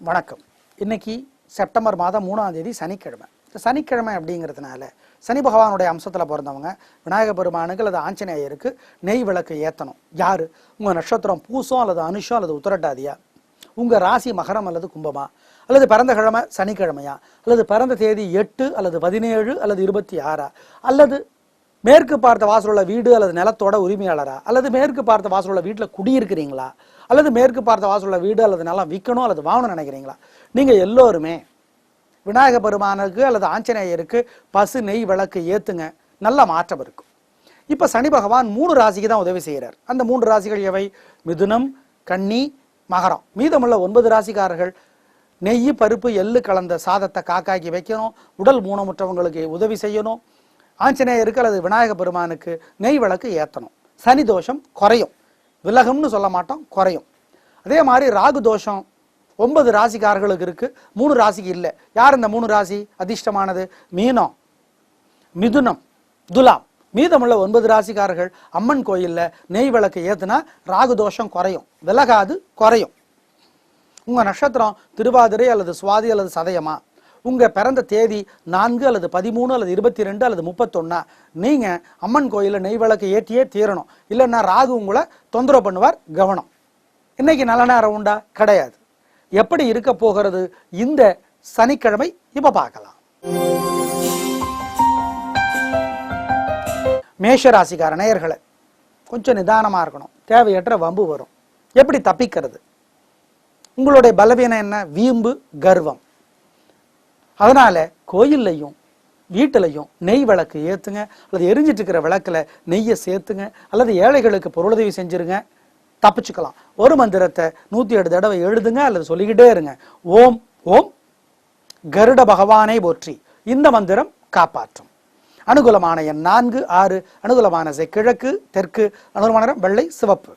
வணக்கம். இன்னைக்கு செப்டம்பர் மாதம் 3ஆம் தேதி சனிக்கிழமை. சனிக்கிழமை அப்படிங்கிறதுனால சனி பகவானுடைய அம்சத்தில் பிறந்தவங்க விநாயக பெருமானுக்கு அல்லது ஆஞ்சநேயருக்கு நெய் விளக்கு ஏற்றணும். யாரு? உங்கள் நட்சத்திரம் பூசம் அல்லது அனுஷம் அல்லது உத்திரட்டாதியா, உங்கள் ராசி மகரம் அல்லது கும்பமா, அல்லது பிறந்த கிழமை சனிக்கிழமையா, அல்லது பிறந்த தேதி 8 அல்லது 17 அல்லது 26, அல்லது மேற்கு பார்த்த வாசலுள்ள வீடு அல்லது நிலத்தோட உரிமையாளரா, அல்லது மேற்கு பார்த்த வாசலுள்ள வீட்டில் குடியிருக்கிறீங்களா, அல்லது மேற்கு பார்த்த வாசலுள்ள வீடு அல்லது நிலம் விற்கணும் அல்லது வாங்கணும் நினைக்கிறீங்களா, நீங்கள் எல்லோருமே விநாயக பெருமானுக்கு அல்லது ஆஞ்சநேயருக்கு பசு நெய் விளக்கு ஏற்றுங்க. நல்ல மாற்றம் இருக்கும். இப்போ சனி பகவான் 3 ராசிக்கு தான் உதவி செய்கிறார். அந்த 3 ராசிகள் எவை? மிதுனம், கன்னி, மகரம். மீதமுள்ள 9 ராசிக்காரர்கள் நெய், பருப்பு, எள்ளு கலந்த சாதத்தை காக்காக்கி வைக்கணும். உடல் ஊனமுற்றவங்களுக்கு உதவி செய்யணும். ஆஞ்சநேயருக்கு அல்லது விநாயக பெருமானுக்கு நெய் விளக்கு ஏற்றணும். சனி தோஷம் குறையும். விலகும்னு சொல்ல மாட்டோம், குறையும். அதே மாதிரி ராகு தோஷம் 9 ராசிக்காரர்களுக்கு இருக்கு, 3 ராசிக்கு இல்லை. யார் இந்த 3 ராசி அதிர்ஷ்டமானது? மீனம், மிதுனம், துலாம். மீதமுள்ள 9 ராசிக்காரர்கள் அம்மன் கோயில்ல நெய் விளக்கு ஏத்துனா ராகு தோஷம் குறையும். விலகாது, குறையும். உங்க நட்சத்திரம் திருவாதிரை அல்லது சுவாதி அல்லது சதயமா, உங்க பிறந்த தேதி 4 அல்லது 13 அல்லது 22 அல்லது 31, நீங்க அம்மன் கோயில நெய் விளக்கு ஏற்றியே தீரணும். இல்லைன்னா ராகு உங்களை தொந்தரவு பண்ணுவார். கவனம். இன்னைக்கு நல்ல நேரம் உண்டா? கிடையாது. எப்படி இருக்க போகிறது இந்த சனிக்கிழமை இப்ப பார்க்கலாம். மேஷராசிக்கார நேயர்களே, கொஞ்சம் நிதானமா இருக்கணும். தேவையற்ற வம்பு வரும். எப்படி தப்பிக்கிறது? உங்களுடைய பலவீனம் என்ன? வீம்பு, கர்வம். அதனால கோயில்லையும் வீட்டிலையும் நெய் விளக்கு ஏத்துங்க, அல்லது எரிஞ்சிட்டு இருக்கிற விளக்குல நெய்யை சேர்த்துங்க, அல்லது ஏழைகளுக்கு பொருளுதவி செஞ்சிருங்க. தப்பிச்சுக்கலாம். ஒரு மந்திரத்தை 108 தடவை எழுதுங்க அல்லது சொல்லிக்கிட்டே இருங்க. ஓம் ஓம் கருட பகவானை போற்றி. இந்த மந்திரம் காப்பாற்றும். அனுகூலமான எண் 4, 6. அனுகூலமான திசை கிழக்கு, தெற்கு. அனுகூலமான நிறம் வெள்ளை, சிவப்பு.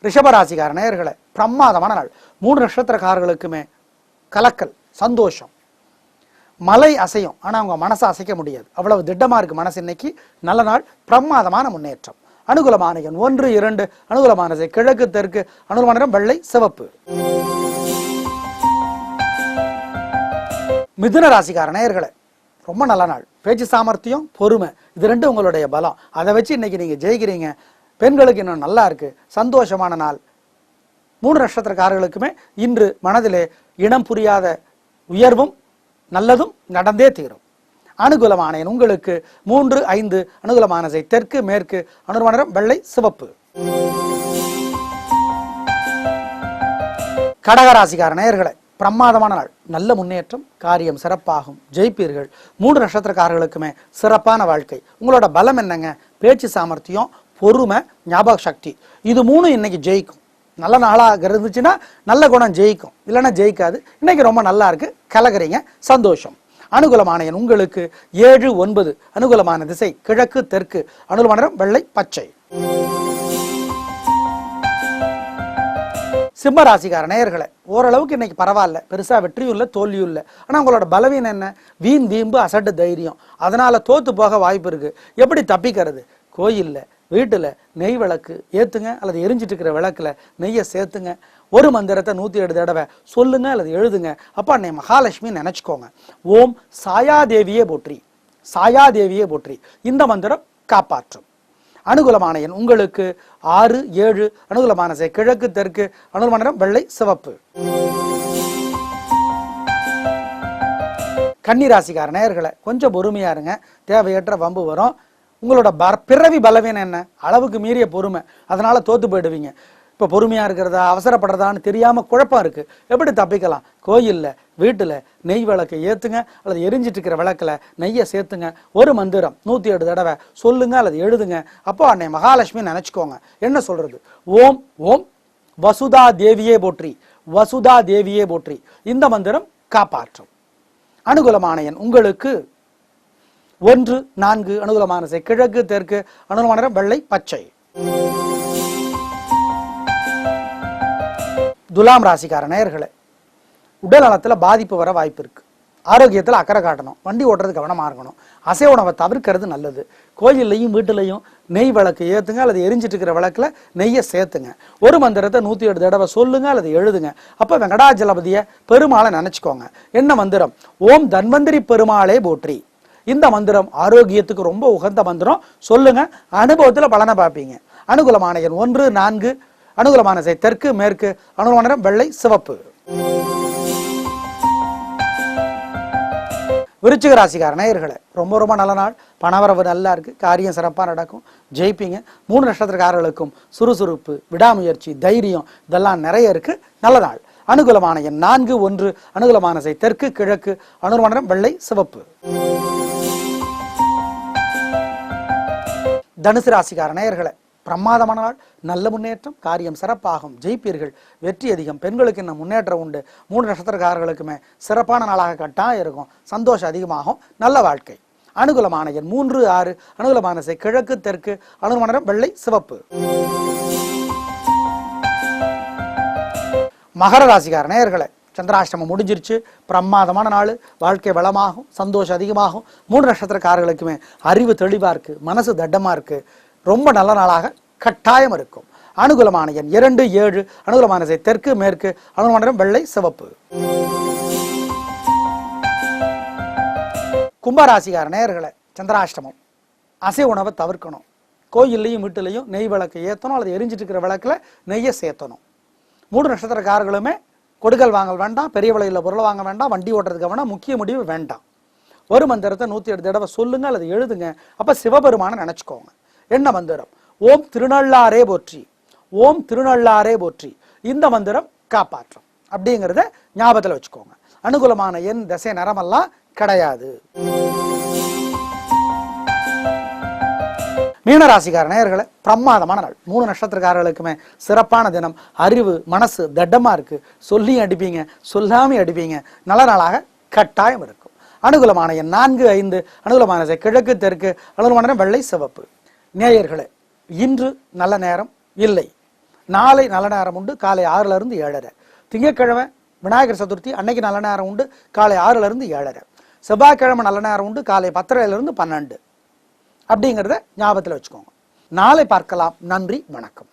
ரிஷபராசிக்கார நேயர்களே, பிரமாதமான நாள். 3 நட்சத்திரக்காரர்களுக்குமே கலக்கல், சந்தோஷம். மலை அசையும், ஆனா அவங்க மனசை அசைக்க முடியாது. அவ்வளவு திட்டமா இருக்கு மனசு. இன்னைக்கு நல்ல நாள், பிரமாதமான முன்னேற்றம். அனுகூலமான எண் 1, 2. அனுகூலமான திசை கிழக்கு, தெற்கு. அனுகூலமான நிறம் வெள்ளை, சிவப்பு. மிதுன ராசிக்கார நேயர்களே, ரொம்ப நல்ல நாள். பேச்சு சாமர்த்தியம், பொறுமை, இது 2 உங்களுடைய பலம். அதை வச்சு இன்னைக்கு நீங்க ஜெயிக்கிறீங்க. பெண்களுக்கு இன்னும் நல்லா இருக்கு. சந்தோஷமான நாள். 3 நட்சத்திரக்காரர்களுக்குமே இன்று மனதிலே இனம் புரியாத உயர்வும் நல்லதும் நடந்தே தீரும். அனுகூலமான எண் உங்களுக்கு 3, 5. அனுகூலமான திசை தெற்கு, மேற்கு. அனுகூலமான நிறம் வெள்ளை, சிவப்பு. கடகராசிக்கார நேயர்களே, பிரமாதமான நாள். நல்ல முன்னேற்றம், காரியம் சிறப்பாகும், ஜெயிப்பீர்கள். 3 நட்சத்திரக்காரர்களுக்குமே சிறப்பான வாழ்க்கை. உங்களோட பலம் என்னங்க? பேச்சு சாமர்த்தியம், பொறுமை, ஞாபக சக்தி. இது 3 இன்னைக்கு ஜெயிக்கும். நல்ல நாளாக இருந்துச்சுன்னா நல்ல குணம் ஜெயிக்கும், இல்லைன்னா ஜெயிக்காது. இன்னைக்கு ரொம்ப நல்லா இருக்கு, கலகுறீங்க, சந்தோஷம். அனுகூலமான எண் உங்களுக்கு 7, 9. அனுகூலமான திசை கிழக்கு, தெற்கு. அனுகூலமான நிறம் வெள்ளை, பச்சை. சிம்ம ராசிக்கார நேயர்களே, ஓரளவுக்கு இன்னைக்கு பரவாயில்ல. பெருசா வெற்றியும் இல்லை, தோல்வியும் இல்லை. ஆனா உங்களோட பலவீனம் என்ன? வீண் வீம்பு, அசட்டு தைரியம். அதனால தோத்து போக வாய்ப்பு இருக்கு. எப்படி தப்பிக்கிறது? கோயில்ல வீட்டுல நெய் விளக்கு ஏத்துங்க, அல்லது எரிஞ்சிட்டு இருக்கிற விளக்குல நெய்யை சேர்த்துங்க. ஒரு மந்திரத்தை 108 தடவை சொல்லுங்க அல்லது எழுதுங்க. அப்பா அன்னை மகாலட்சுமி நினைச்சுக்கோங்க. ஓம் சாயாதேவியே போற்றி, சாயாதேவியே போற்றி. இந்த மந்திரம் காப்பாற்றும். அனுகூலமான எண் உங்களுக்கு 6, 7. அனுகூலமான திசை கிழக்கு, தெற்கு. அனுகூலமான நிறம் வெள்ளை, சிவப்பு. கன்னிராசிக்கார நேயர்களே, கொஞ்சம் பொறுமையா இருங்க. தேவையற்ற வம்பு வரும். உங்களோட பிறவி பலவீனம் என்ன? அளவுக்கு மீறிய பொறுமை. அதனால தோத்து போயிடுவீங்க. இப்போ பொறுமையா இருக்கிறதா அவசரப்படுறதான்னு தெரியாம குழப்பம் இருக்கு. எப்படி தப்பிக்கலாம்? கோயில்ல வீட்டுல நெய் விளக்கு ஏத்துங்க, அல்லது எரிஞ்சிட்டு இருக்கிற விளக்குல நெய்யை சேர்த்துங்க. ஒரு மந்திரம் 108 தடவை சொல்லுங்க அல்லது எழுதுங்க. அப்போ அன்னை மகாலட்சுமி நினைச்சுக்கோங்க. என்ன சொல்றது? ஓம் ஓம் வசுதா தேவியே போற்றி, வசுதா தேவியே போற்றி. இந்த மந்திரம் காப்பாற்றும். அனுகூலமான எண் உங்களுக்கு 1, 4. அனுகூலமான திசை கிழக்கு, தெற்கு. அனுகூலமான நிறம் வெள்ளை, பச்சை. துலாம் ராசிக்கார நேயர்களே, உடல் நலத்துல பாதிப்பு வர வாய்ப்பு இருக்கு. ஆரோக்கியத்தில் அக்கறை காட்டணும், வண்டி ஓட்டுறது கவனமாக இருக்கணும், அசைவ உணவை தவிர்க்கிறது நல்லது. கோயில்லையும் வீட்டிலையும் நெய் விளக்கு ஏற்றுங்க அல்லது எரிஞ்சிட்டு இருக்கிற விளக்குல நெய்யை சேர்த்துங்க. ஒரு மந்திரத்தை 108 தடவை சொல்லுங்க அல்லது எழுதுங்க. அப்போ வெங்கடாஜலபதியை பெருமாளை நினச்சிக்கோங்க. என்ன மந்திரம்? ஓம் தன்வந்திரி பெருமாளே போற்றி. இந்த மந்திரம் ஆரோக்கியத்துக்கு ரொம்ப உகந்த மந்திரம். சொல்லுங்க, அனுபவத்தில் பலனை பார்ப்பீங்க. அனுகூலமான எண் 1, 4. அனுகூலமான திசை தெற்கு மேற்கு. அனுகூலமான நிறம் வெள்ளை சிவப்பு. விருச்சிக ராசிக்கார நேயர்களே, ரொம்ப ரொம்ப நல்ல நாள். பணவரவு நல்லா இருக்கு, காரியம் சிறப்பாக நடக்கும், ஜெயிப்பீங்க. 3 நட்சத்திரக்காரர்களுக்கும் சுறுசுறுப்பு, விடாமுயற்சி, தைரியம் இதெல்லாம் நிறைய இருக்கு. நல்ல நாள். அனுகூலமான எண் 4, 1. அனுகூலமான திசை தெற்கு கிழக்கு. அனுகூலமான நிறம் வெள்ளை சிவப்பு. தனுசு ராசிக்கார நேயர்களே, பிரமாதமான நாள். நல்ல முன்னேற்றம், காரியம் சிறப்பாகும், ஜெயிப்பீர்கள், வெற்றி அதிகம். பெண்களுக்கு இன்னும் முன்னேற்றம் உண்டு. 3 நட்சத்திரக்காரர்களுக்குமே சிறப்பான நாளாக கட்டாயம் இருக்கும். சந்தோஷம் அதிகமாகும், நல்ல வாழ்க்கை. அனுகூலமான எண் 3, 6. அனுகூலமான திசை கிழக்கு தெற்கு. அனுகூலமான நிறம் வெள்ளை சிவப்பு. மகர ராசிக்கார நேயர்களே, சந்திராஷ்டமம் முடிஞ்சிருச்சு, பிரமாதமான நாள். வாழ்க்கை வளமாகும், சந்தோஷம் அதிகமாகும். 3 நட்சத்திரக்காரர்களுக்குமே அறிவு தெளிவா இருக்கு, மனசு தட்டமா இருக்கு, ரொம்ப நல்ல நாளாக கட்டாயம் இருக்கும். அனுகூலமான எண் 2, 7. அனுகூலமான திசை தெற்கு மேற்கு. அனுகூலமான நிறம் வெள்ளை சிவப்பு. கும்பராசிக்கார நேயர்களே, சந்திராஷ்டமம், அசைவ உணவை தவிர்க்கணும். கோயில்லையும் வீட்டிலையும் நெய் விளக்கு ஏற்றணும் அல்லது எரிஞ்சிட்டு இருக்கிற விளக்குல நெய்யை சேர்த்தணும். 3 நட்சத்திரக்காரர்களுமே கொடுக்கல் வாங்கல் வேண்டாம், பெரிய விலையில் பொருள் வாங்க வேண்டாம், வண்டி ஓட்டுறதுக்கு வேண்டாம், முக்கிய முடிவு வேண்டாம். ஒரு மந்திரத்தை 108 தடவை சொல்லுங்க அல்லது எழுதுங்க. அப்ப சிவபெருமானை நினைச்சுக்கோங்க. என்ன மந்திரம்? ஓம் திருநள்ளாரே போற்றி. ஓம் திருநள்ளாரே போற்றி. இந்த மந்திரம் காப்பாற்றும் அப்படிங்கிறத ஞாபகத்தில் வச்சுக்கோங்க. அனுகூலமான எண் திசை நிறமெல்லாம் கிடையாது. மீனராசிக்கார நேயர்களே, பிரமாதமான நாள். 3 நட்சத்திரக்காரர்களுக்குமே சிறப்பான தினம். அறிவு மனசு தட்டமா இருக்கு, சொல்லியும் அடிப்பீங்க, சொல்லாமையும் அடிப்பீங்க. நல்ல நாளாக கட்டாயம் இருக்கும். அனுகூலமான எண் 4, 5. அனுகூலமான திசை கிழக்கு தெற்கு. அனுகூலமான நிறம் வெள்ளை சிவப்பு. நேயர்களே, இன்று நல்ல நேரம் இல்லை. நாளை நல்ல நேரம் உண்டு, காலை 6ல இருந்து 7:30. திங்கட்கிழமை விநாயகர் சதுர்த்தி அன்னைக்கு நல்ல நேரம் உண்டு, காலை 6ல இருந்து 7:30. செவ்வாய்க்கிழமை நல்ல நேரம் உண்டு, காலை 10:30ல இருந்து 12. அப்படிங்கிறத ஞாபகத்தில் வச்சுக்கோங்க. நாளை பார்க்கலாம். நன்றி, வணக்கம்.